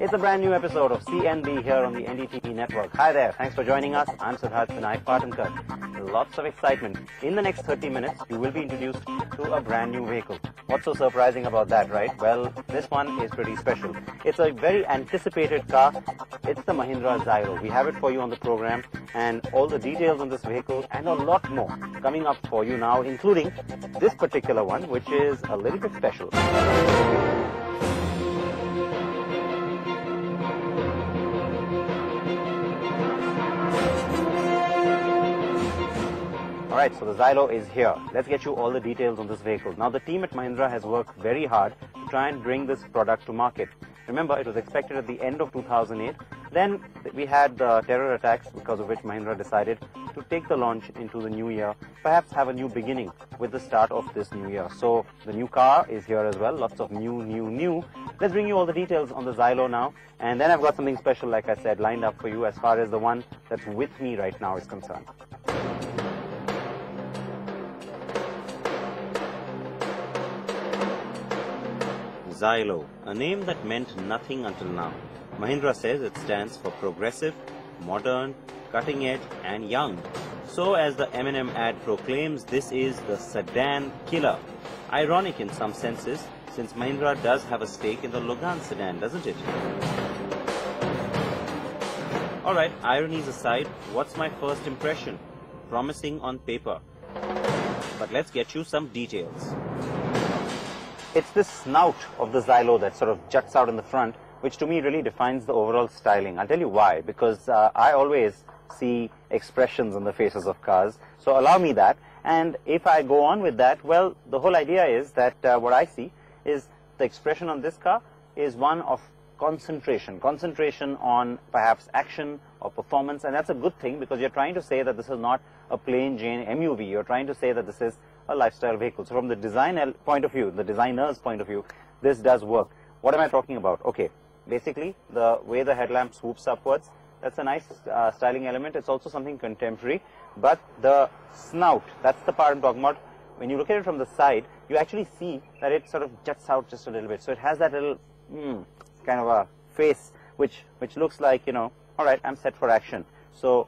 It's a brand new episode of CNB here on the NTDV network. Hi there, thanks for joining us. I'm Siddharth Vinayak Patankar. Lots of excitement. In the next 30 minutes, you will be introduced to a brand new vehicle. What's so surprising about that, right? Well, this one is pretty special. It's a very anticipated car. It's the Mahindra Xylo. We have it for you on the program, and all the details on this vehicle and a lot more coming up for you now, including this particular one, which is a little bit special. Alright, so the Xylo is here. Let's get you all the details on this vehicle. Now, the team at Mahindra has worked very hard to try and bring this product to market. Remember, it was expected at the end of 2008. Then we had the terror attacks, because of which Mahindra decided to take the launch into the new year, perhaps have a new beginning with the start of this new year. So the new car is here as well. Lots of new. Let's bring you all the details on the Xylo now. And then I've got something special, like I said, lined up for you as far as the one that's with me right now is concerned. Xylo, a name that meant nothing until now. Mahindra says it stands for progressive, modern, cutting edge and young. So as the M&M ad proclaims, this is the sedan killer. Ironic in some senses, since Mahindra does have a stake in the Logan sedan, doesn't it? Alright, ironies aside, what's my first impression? Promising on paper. But let's get you some details. It's this snout of the Xylo that sort of juts out in the front, which to me really defines the overall styling. I'll tell you why, because I always see expressions on the faces of cars. So allow me that. And if I go on with that, well, the whole idea is that what I see is the expression on this car is one of concentration. Concentration on perhaps action or performance. And that's a good thing, because you're trying to say that this is not a plain Jane MUV. You're trying to say that this is a lifestyle vehicle. So from the design point of view, the designer's point of view, this does work. What am I talking about? Okay, basically the way the headlamp swoops upwards, that's a nice styling element. It's also something contemporary, but the snout, that's the part I'm talking about. When you look at it from the side, you actually see that it sort of juts out just a little bit. So it has that little kind of a face which looks like, you know, all right, I'm set for action. So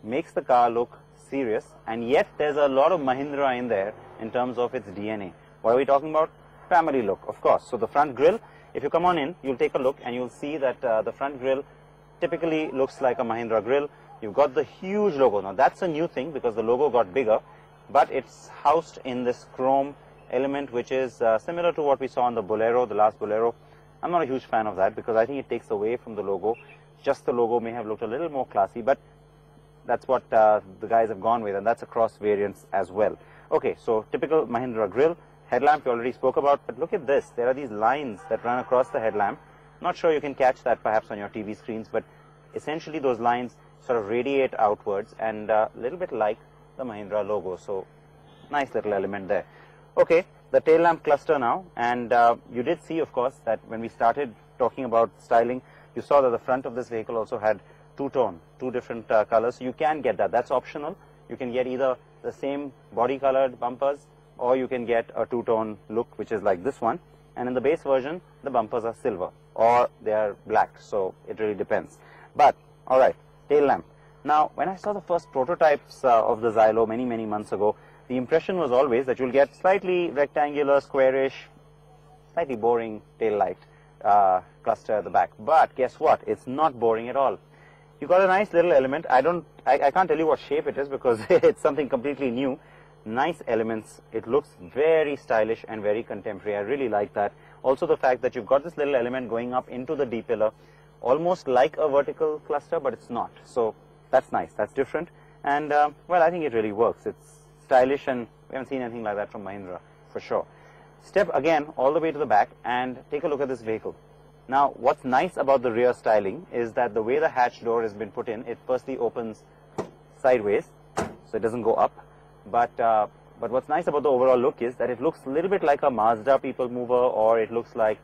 makes the car look serious, and yet there's a lot of Mahindra in there in terms of its DNA. What are we talking about? Family look, of course. So the front grille, if you come on in, you'll take a look and you'll see that the front grille typically looks like a Mahindra grille. You've got the huge logo. Now that's a new thing, because the logo got bigger, but it's housed in this chrome element, which is similar to what we saw on the Bolero, the last Bolero. I'm not a huge fan of that, because I think it takes away from the logo. Just the logo may have looked a little more classy, but that's what the guys have gone with, and that's across variants as well. Okay, so typical Mahindra grille. Headlamp we already spoke about, but look at this. There are these lines that run across the headlamp. Not sure you can catch that perhaps on your TV screens, but essentially those lines sort of radiate outwards and a little bit like the Mahindra logo. So nice little element there. Okay, the tail lamp cluster now, and you did see, of course, that when we started talking about styling, you saw that the front of this vehicle also had two-tone, two different colors. So you can get that. That's optional. You can get either the same body-colored bumpers, or you can get a two-tone look, which is like this one. And in the base version, the bumpers are silver, or they are black. So it really depends. But, all right, tail lamp. Now, when I saw the first prototypes of the Xylo many months ago, the impression was always that you'll get slightly rectangular, squarish, slightly boring tail light cluster at the back. But guess what? It's not boring at all. You got a nice little element. I can't tell you what shape it is, because it's something completely new. Nice elements. It looks very stylish and very contemporary. I really like that. Also the fact that you've got this little element going up into the D-pillar, almost like a vertical cluster, but it's not. So that's nice. That's different. And well, I think it really works. It's stylish, and we haven't seen anything like that from Mahindra for sure. Step again all the way to the back and take a look at this vehicle. Now, what's nice about the rear styling is that the way the hatch door has been put in, it firstly opens sideways, so it doesn't go up. But what's nice about the overall look is that it looks a little bit like a Mazda people mover, or it looks like,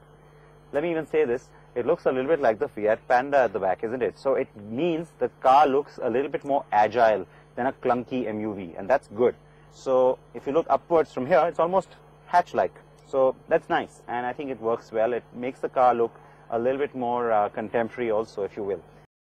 let me even say this, it looks a little bit like the Fiat Panda at the back, isn't it? So it means the car looks a little bit more agile than a clunky MUV, and that's good. So if you look upwards from here, it's almost hatch-like. So that's nice, and I think it works well. It makes the car look a little bit more contemporary also, if you will.